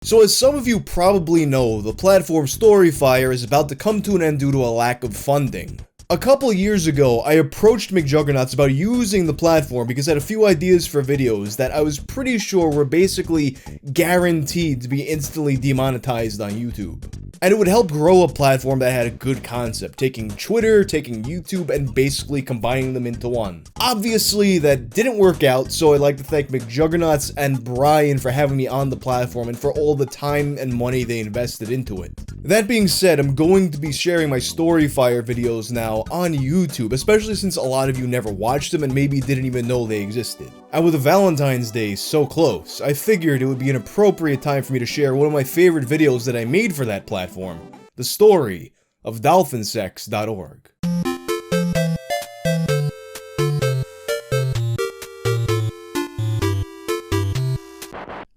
So as some of you probably know, the platform Storyfire is about to come to an end due to a lack of funding. A couple years ago, I approached McJuggernauts about using the platform because I had a few ideas for videos that I was pretty sure were basically guaranteed to be instantly demonetized on YouTube. And it would help grow a platform that had a good concept, taking Twitter, taking YouTube, and basically combining them into one. Obviously, that didn't work out, so I'd like to thank McJuggernauts and Brian for having me on the platform and for all the time and money they invested into it. That being said, I'm going to be sharing my Storyfire videos now on YouTube, especially since a lot of you never watched them and maybe didn't even know they existed. And with Valentine's Day so close, I figured it would be an appropriate time for me to share one of my favorite videos that I made for that platform, the story of Dolphinsex.org.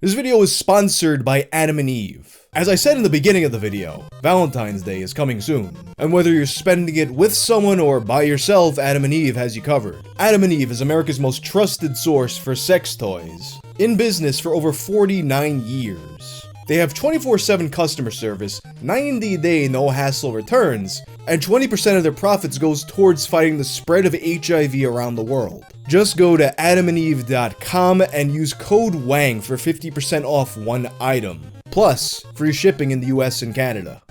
This video is sponsored by Adam and Eve. As I said in the beginning of the video, Valentine's Day is coming soon, and whether you're spending it with someone or by yourself, Adam and Eve has you covered. Adam and Eve is America's most trusted source for sex toys, in business for over 49 years. They have 24/7 customer service, 90-day no-hassle returns, and 20% of their profits goes towards fighting the spread of HIV around the world. Just go to adamandeve.com and use code WANG for 50% off one item. Plus, free shipping in the US and Canada.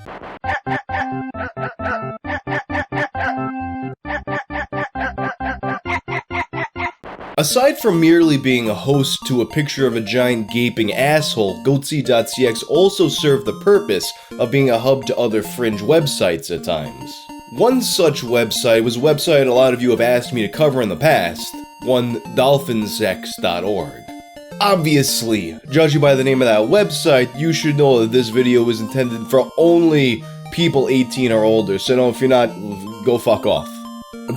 Aside from merely being a host to a picture of a giant gaping asshole, goatse.cx also served the purpose of being a hub to other fringe websites at times. One such website was a website a lot of you have asked me to cover in the past, one Dolphinsex.org. Obviously, judging by the name of that website, you should know that this video is intended for only people 18 or older, so no, if you're not, go fuck off.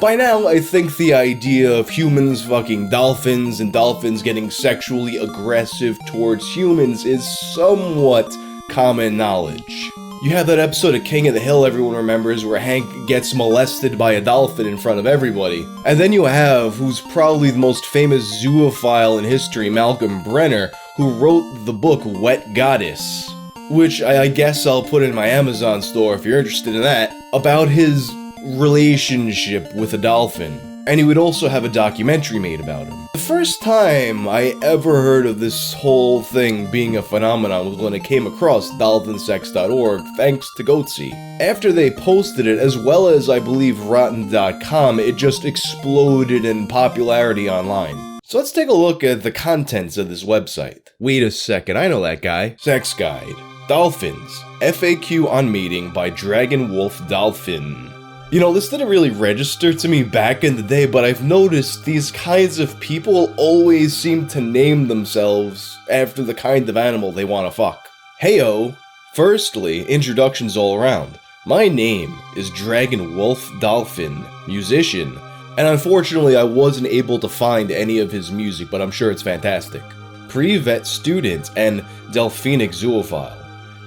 By now, I think the idea of humans fucking dolphins and dolphins getting sexually aggressive towards humans is somewhat common knowledge. You have that episode of King of the Hill everyone remembers where Hank gets molested by a dolphin in front of everybody. And then you have, who's probably the most famous zoophile in history, Malcolm Brenner, who wrote the book Wet Goddess, which I guess I'll put in my Amazon store if you're interested in that, about his relationship with a dolphin. And he would also have a documentary made about him. The first time I ever heard of this whole thing being a phenomenon was when I came across Dolphinsex.org thanks to goatse. After they posted it, as well as I believe Rotten.com, it just exploded in popularity online. So let's take a look at the contents of this website. Wait a second, I know that guy. Sex Guide. Dolphins. FAQ on mating by Dragon Wolf Dolphin. You know, this didn't really register to me back in the day, but I've noticed these kinds of people always seem to name themselves after the kind of animal they want to fuck. Heyo! Firstly, introductions all around. My name is Dragon Wolf Dolphin, musician, and unfortunately I wasn't able to find any of his music, but I'm sure it's fantastic. Pre-vet student and delphinic zoophile.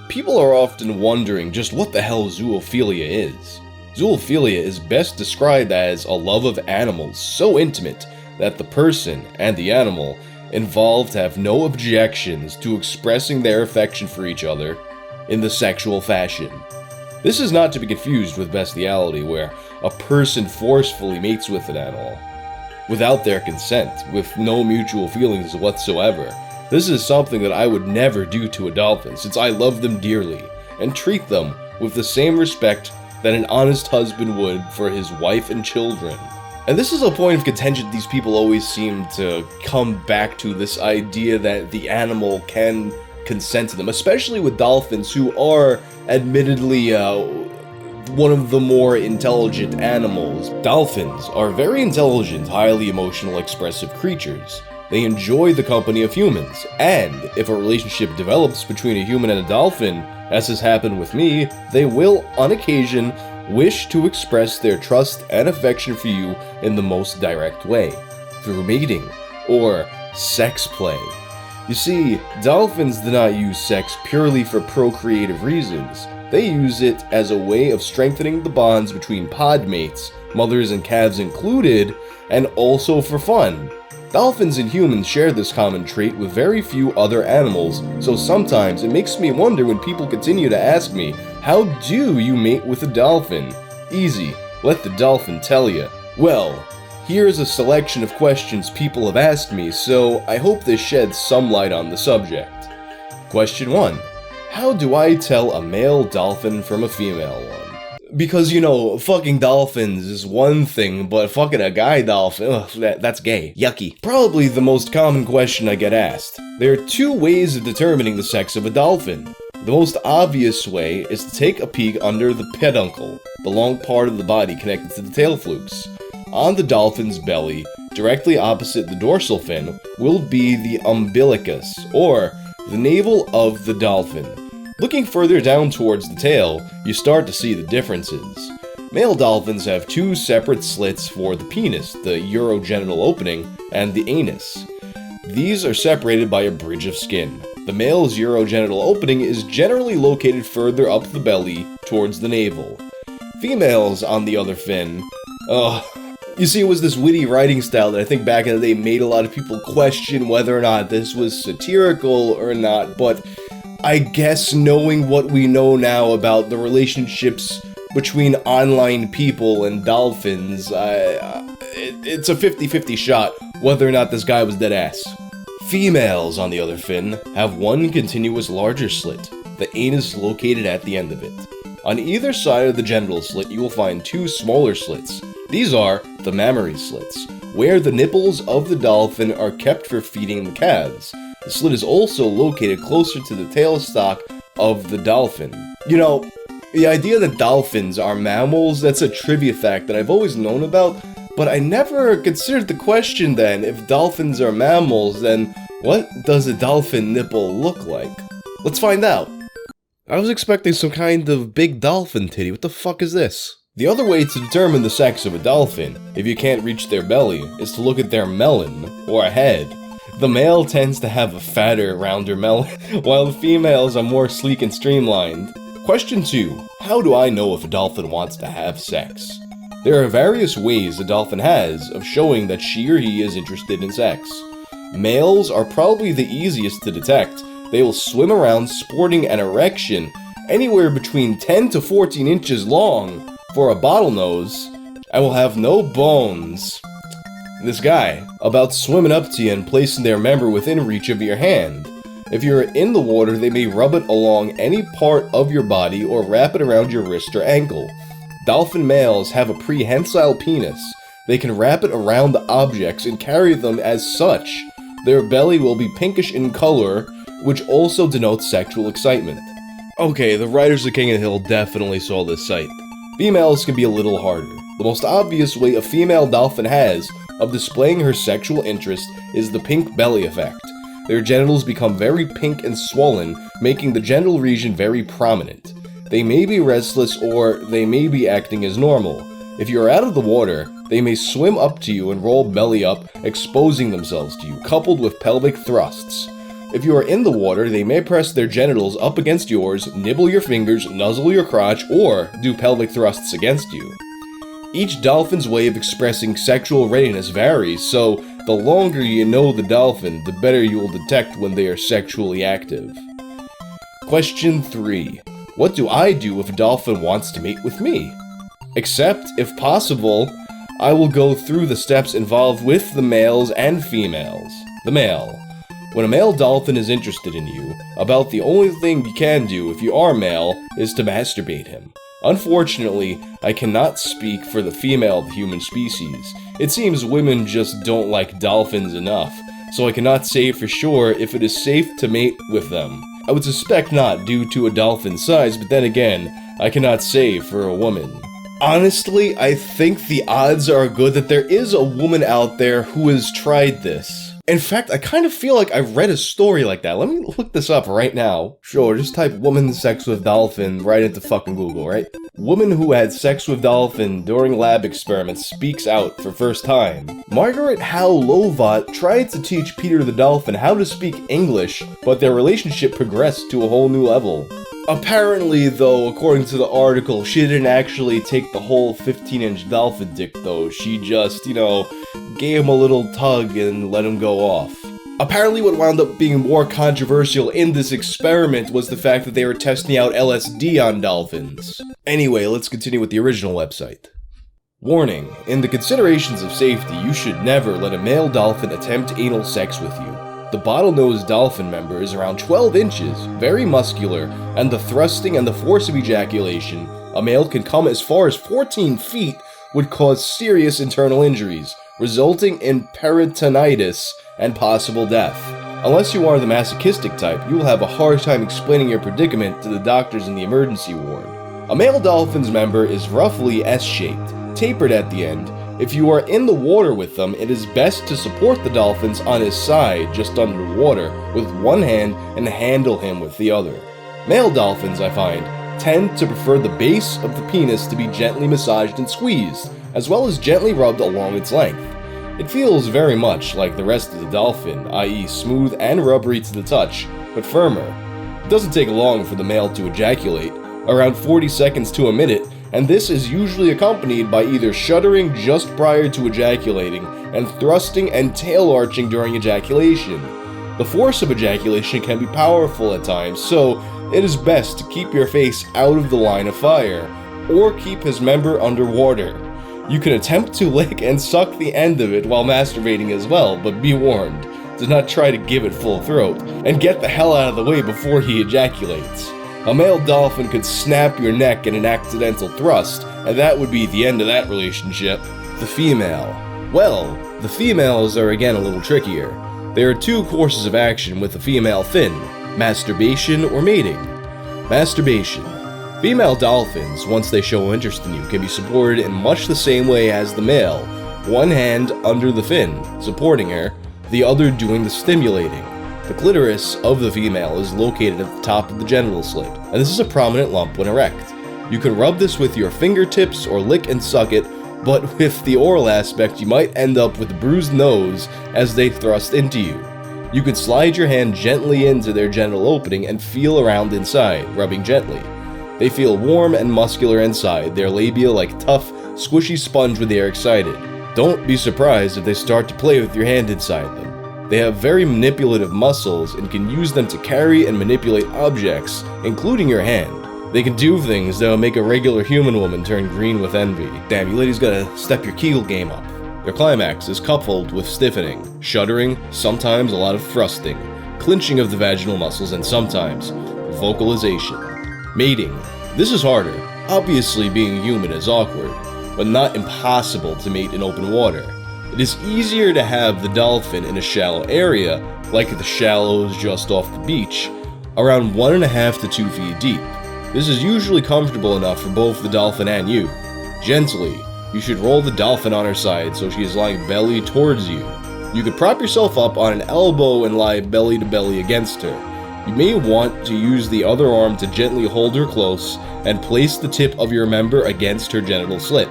People are often wondering just what the hell zoophilia is. Zoophilia is best described as a love of animals so intimate that the person and the animal involved have no objections to expressing their affection for each other in the sexual fashion. This is not to be confused with bestiality, where a person forcefully mates with an animal without their consent, with no mutual feelings whatsoever. This is something that I would never do to a dolphin, since I love them dearly and treat them with the same respect that an honest husband would for his wife and children. And this is a point of contention these people always seem to come back to, this idea that the animal can consent to them, especially with dolphins, who are admittedly one of the more intelligent animals. Dolphins are very intelligent, highly emotional, expressive creatures. They enjoy the company of humans, and if a relationship develops between a human and a dolphin, as has happened with me, they will, on occasion, wish to express their trust and affection for you in the most direct way, through mating, or sex play. You see, dolphins do not use sex purely for procreative reasons. They use it as a way of strengthening the bonds between pod mates, mothers and calves included, and also for fun. Dolphins and humans share this common trait with very few other animals, so sometimes it makes me wonder when people continue to ask me, how do you mate with a dolphin? Easy, let the dolphin tell you. Well, here's a selection of questions people have asked me, so I hope this sheds some light on the subject. Question 1. How do I tell a male dolphin from a female one? Because, fucking dolphins is one thing, but fucking a guy dolphin, ugh, that's gay. Yucky. Probably the most common question I get asked. There are 2 ways of determining the sex of a dolphin. The most obvious way is to take a peek under the peduncle, the long part of the body connected to the tail flukes. On the dolphin's belly, directly opposite the dorsal fin, will be the umbilicus, or the navel of the dolphin. Looking further down towards the tail, you start to see the differences. Male dolphins have 2 separate slits for the penis, the urogenital opening, and the anus. These are separated by a bridge of skin. The male's urogenital opening is generally located further up the belly towards the navel. Females, on the other fin, you see, it was this witty writing style that I think back in the day made a lot of people question whether or not this was satirical or not, but I guess knowing what we know now about the relationships between online people and dolphins, it's a 50-50 shot whether or not this guy was dead ass. Females, on the other fin, have 1 continuous larger slit, the anus located at the end of it. On either side of the genital slit, you will find 2 smaller slits. These are the mammary slits, where the nipples of the dolphin are kept for feeding the calves. The slit is also located closer to the tailstock of the dolphin. The idea that dolphins are mammals, that's a trivia fact that I've always known about, but I never considered the question then, if dolphins are mammals, then what does a dolphin nipple look like? Let's find out. I was expecting some kind of big dolphin titty, what the fuck is this? The other way to determine the sex of a dolphin, if you can't reach their belly, is to look at their melon, or head. The male tends to have a fatter, rounder melon, while the females are more sleek and streamlined. Question 2. How do I know if a dolphin wants to have sex? There are various ways a dolphin has of showing that she or he is interested in sex. Males are probably the easiest to detect. They will swim around sporting an erection anywhere between 10 to 14 inches long for a bottlenose, and will have no bones. This guy, about swimming up to you and placing their member within reach of your hand. If you're in the water, they may rub it along any part of your body or wrap it around your wrist or ankle. Dolphin males have a prehensile penis. They can wrap it around the objects and carry them as such. Their belly will be pinkish in color, which also denotes sexual excitement. Okay, the writers of King of the Hill definitely saw this sight. Females can be a little harder. The most obvious way a female dolphin has of displaying her sexual interest is the pink belly effect. Their genitals become very pink and swollen, making the genital region very prominent. They may be restless or they may be acting as normal. If you are out of the water, they may swim up to you and roll belly up, exposing themselves to you, coupled with pelvic thrusts. If you are in the water, they may press their genitals up against yours, nibble your fingers, nuzzle your crotch, or do pelvic thrusts against you. Each dolphin's way of expressing sexual readiness varies, so the longer you know the dolphin, the better you will detect when they are sexually active. Question 3. What do I do if a dolphin wants to mate with me? Except, if possible, I will go through the steps involved with the males and females. The male. When a male dolphin is interested in you, about the only thing you can do if you are male is to masturbate him. Unfortunately, I cannot speak for the female of the human species. It seems women just don't like dolphins enough, so I cannot say for sure if it is safe to mate with them. I would suspect not due to a dolphin's size, but then again, I cannot say for a woman. Honestly, I think the odds are good that there is a woman out there who has tried this. In fact, I kind of feel like I read a story like that. Let me look this up right now. Sure, just type woman sex with dolphin right into fucking Google, right? Woman who had sex with dolphin during lab experiments speaks out for first time. Margaret Howe Lovat tried to teach Peter the dolphin how to speak English, but their relationship progressed to a whole new level. Apparently, though, according to the article, she didn't actually take the whole 15-inch dolphin dick, though. She just, gave him a little tug and let him go off. Apparently what wound up being more controversial in this experiment was the fact that they were testing out LSD on dolphins. Anyway, let's continue with the original website. Warning, in the considerations of safety, you should never let a male dolphin attempt anal sex with you. The bottlenose dolphin member is around 12 inches, very muscular, and the thrusting and the force of ejaculation, a male can come as far as 14 feet, would cause serious internal injuries, resulting in peritonitis and possible death. Unless you are the masochistic type, you will have a hard time explaining your predicament to the doctors in the emergency ward. A male dolphin's member is roughly S-shaped, tapered at the end. If you are in the water with them, it is best to support the dolphins on his side, just underwater, with one hand and handle him with the other. Male dolphins, I find, tend to prefer the base of the penis to be gently massaged and squeezed, as well as gently rubbed along its length. It feels very much like the rest of the dolphin, i.e. smooth and rubbery to the touch, but firmer. It doesn't take long for the male to ejaculate, around 40 seconds to a minute, and this is usually accompanied by either shuddering just prior to ejaculating and thrusting and tail arching during ejaculation. The force of ejaculation can be powerful at times, so it is best to keep your face out of the line of fire, or keep his member underwater. You can attempt to lick and suck the end of it while masturbating as well, but be warned, do not try to give it full throat, and get the hell out of the way before he ejaculates. A male dolphin could snap your neck in an accidental thrust, and that would be the end of that relationship. The female. Well, the females are again a little trickier. There are two courses of action with the female fin: masturbation or mating. Masturbation. Female dolphins, once they show interest in you, can be supported in much the same way as the male. One hand under the fin, supporting her, the other doing the stimulating. The clitoris of the female is located at the top of the genital slit, and this is a prominent lump when erect. You can rub this with your fingertips or lick and suck it, but with the oral aspect you might end up with a bruised nose as they thrust into you. You could slide your hand gently into their genital opening and feel around inside, rubbing gently. They feel warm and muscular inside, their labia like tough, squishy sponge when they are excited. Don't be surprised if they start to play with your hand inside them. They have very manipulative muscles and can use them to carry and manipulate objects, including your hand. They can do things that will make a regular human woman turn green with envy. Damn, you ladies gotta step your Kegel game up. Their climax is coupled with stiffening, shuddering, sometimes a lot of thrusting, clenching of the vaginal muscles, and sometimes vocalization. Mating. This is harder. Obviously, being human is awkward, but not impossible to mate in open water. It is easier to have the dolphin in a shallow area, like the shallows just off the beach, around 1.5 to 2 feet deep. This is usually comfortable enough for both the dolphin and you. Gently, you should roll the dolphin on her side so she is lying belly towards you. You could prop yourself up on an elbow and lie belly to belly against her. You may want to use the other arm to gently hold her close and place the tip of your member against her genital slit.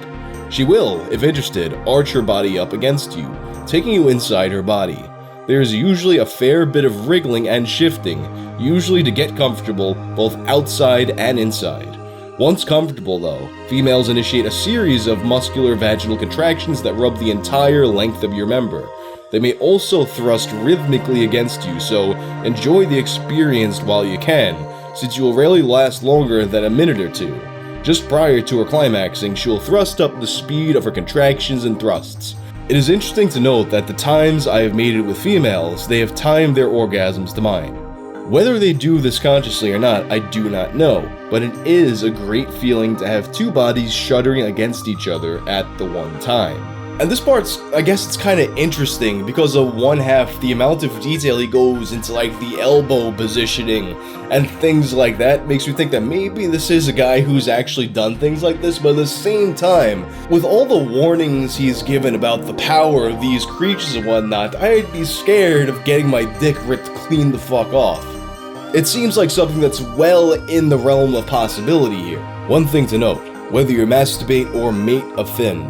She will, if interested, arch her body up against you, taking you inside her body. There is usually a fair bit of wriggling and shifting, usually to get comfortable both outside and inside. Once comfortable though, females initiate a series of muscular vaginal contractions that rub the entire length of your member. They may also thrust rhythmically against you, so enjoy the experience while you can, since you will rarely last longer than a minute or two. Just prior to her climaxing, she will thrust up the speed of her contractions and thrusts. It is interesting to note that the times I have mated with females, they have timed their orgasms to mine. Whether they do this consciously or not, I do not know, but it is a great feeling to have two bodies shuddering against each other at the one time. And this part's, I guess it's kind of interesting because of one half, the amount of detail he goes into like the elbow positioning and things like that makes me think that maybe this is a guy who's actually done things like this, but at the same time, with all the warnings he's given about the power of these creatures and whatnot, I'd be scared of getting my dick ripped clean the fuck off. It seems like something that's well in the realm of possibility here. One thing to note, whether you masturbate or mate a fin,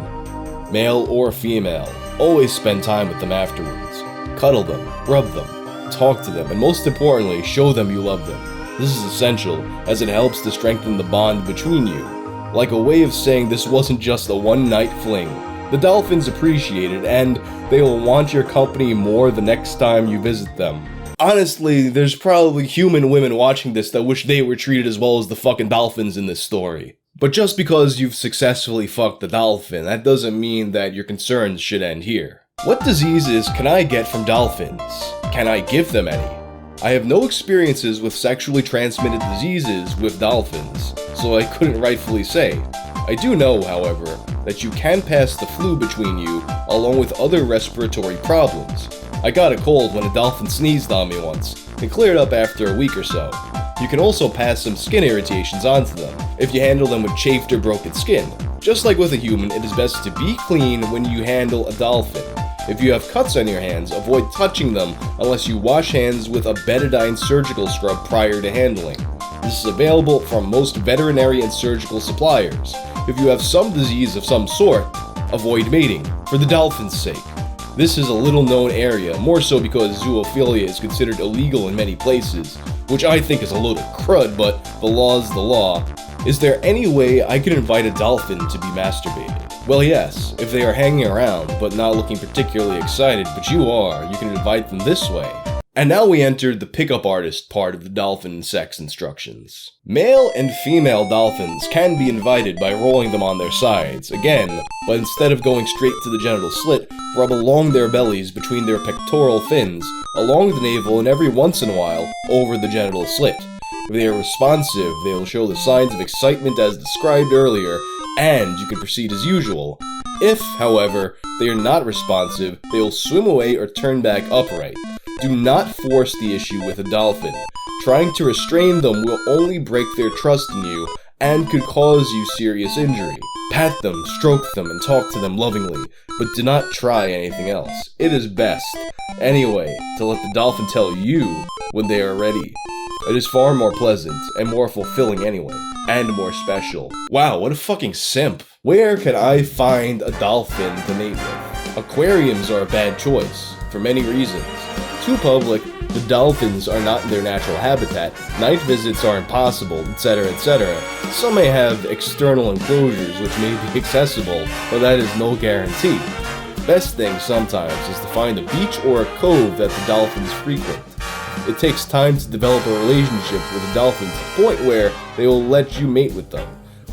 male or female, always spend time with them afterwards. Cuddle them, rub them, talk to them, and most importantly, show them you love them. This is essential, as it helps to strengthen the bond between you. Like a way of saying this wasn't just a one-night fling, The dolphins appreciate it, and they will want your company more the next time you visit them. Honestly, there's probably human women watching this that wish they were treated as well as the fucking dolphins in this story. But just because you've successfully fucked the dolphin, that doesn't mean that your concerns should end here. What diseases can I get from dolphins? Can I give them any? I have no experiences with sexually transmitted diseases with dolphins, so I couldn't rightfully say. I do know, however, that you can pass the flu between you, along with other respiratory problems. I got a cold when a dolphin sneezed on me once. It cleared up after a week or so. You can also pass some skin irritations onto them, if you handle them with chafed or broken skin. Just like with a human, it is best to be clean when you handle a dolphin. If you have cuts on your hands, avoid touching them unless you wash hands with a betadine surgical scrub prior to handling. This is available from most veterinary and surgical suppliers. If you have some disease of some sort, avoid mating, for the dolphin's sake. This is a little known area, more so because zoophilia is considered illegal in many places, which I think is a load of crud, but the law's the law. Is there any way I could invite a dolphin to be masturbated? Well, yes, if they are hanging around, but not looking particularly excited, but you are, you can invite them this way. And now we enter the pickup artist part of the dolphin sex instructions. Male and female dolphins can be invited by rolling them on their sides, again, but instead of going straight to the genital slit, rub along their bellies between their pectoral fins, along the navel, and every once in a while, over the genital slit. If they are responsive, they will show the signs of excitement as described earlier, and you can proceed as usual. If, however, they are not responsive, they will swim away or turn back upright. Do not force the issue with a dolphin. Trying to restrain them will only break their trust in you and could cause you serious injury. Pat them, stroke them, and talk to them lovingly, but do not try anything else. It is best, anyway, to let the dolphin tell you when they are ready. It is far more pleasant and more fulfilling anyway, and more special. Wow, what a fucking simp. Where can I find a dolphin to mate with? Aquariums are a bad choice, for many reasons. Too public, the dolphins are not in their natural habitat, night visits are impossible, etc., etc. Some may have external enclosures which may be accessible, but that is no guarantee. Best thing sometimes is to find a beach or a cove that the dolphins frequent. It takes time to develop a relationship with the dolphins to the point where they will let you mate with them,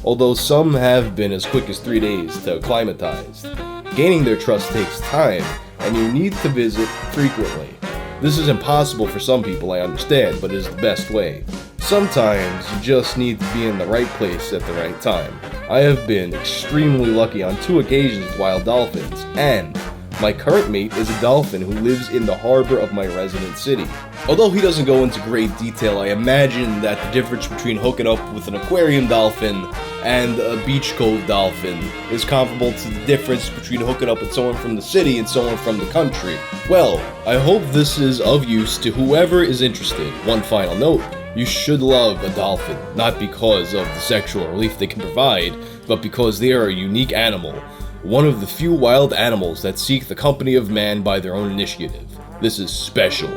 although some have been as quick as 3 days to acclimatize. Gaining their trust takes time, and you need to visit frequently. This is impossible for some people, I understand, but it is the best way. Sometimes you just need to be in the right place at the right time. I have been extremely lucky on 2 occasions with wild dolphins, and my current mate is a dolphin who lives in the harbor of my resident city. Although he doesn't go into great detail, I imagine that the difference between hooking up with an aquarium dolphin and a beach cove dolphin is comparable to the difference between hooking up with someone from the city and someone from the country. Well, I hope this is of use to whoever is interested. One final note, you should love a dolphin, not because of the sexual relief they can provide, but because they are a unique animal. One of the few wild animals that seek the company of man by their own initiative. This is special.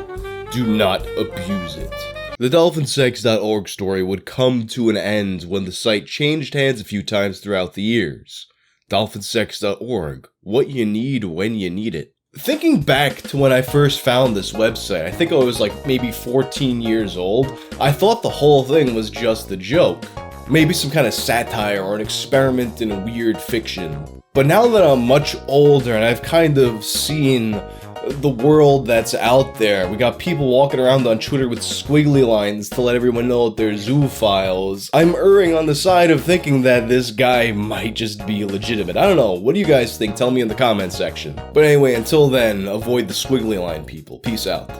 Do not abuse it. The Dolphinsex.org story would come to an end when the site changed hands a few times throughout the years. Dolphinsex.org, what you need when you need it. Thinking back to when I first found this website, I think I was like maybe 14 years old, I thought the whole thing was just a joke. Maybe some kind of satire or an experiment in weird fiction. But now that I'm much older and I've kind of seen the world that's out there, we got people walking around on Twitter with squiggly lines to let everyone know that they're zoophiles. I'm erring on the side of thinking that this guy might just be legitimate. I don't know. What do you guys think? Tell me in the comment section. But anyway, until then, avoid the squiggly line people. Peace out.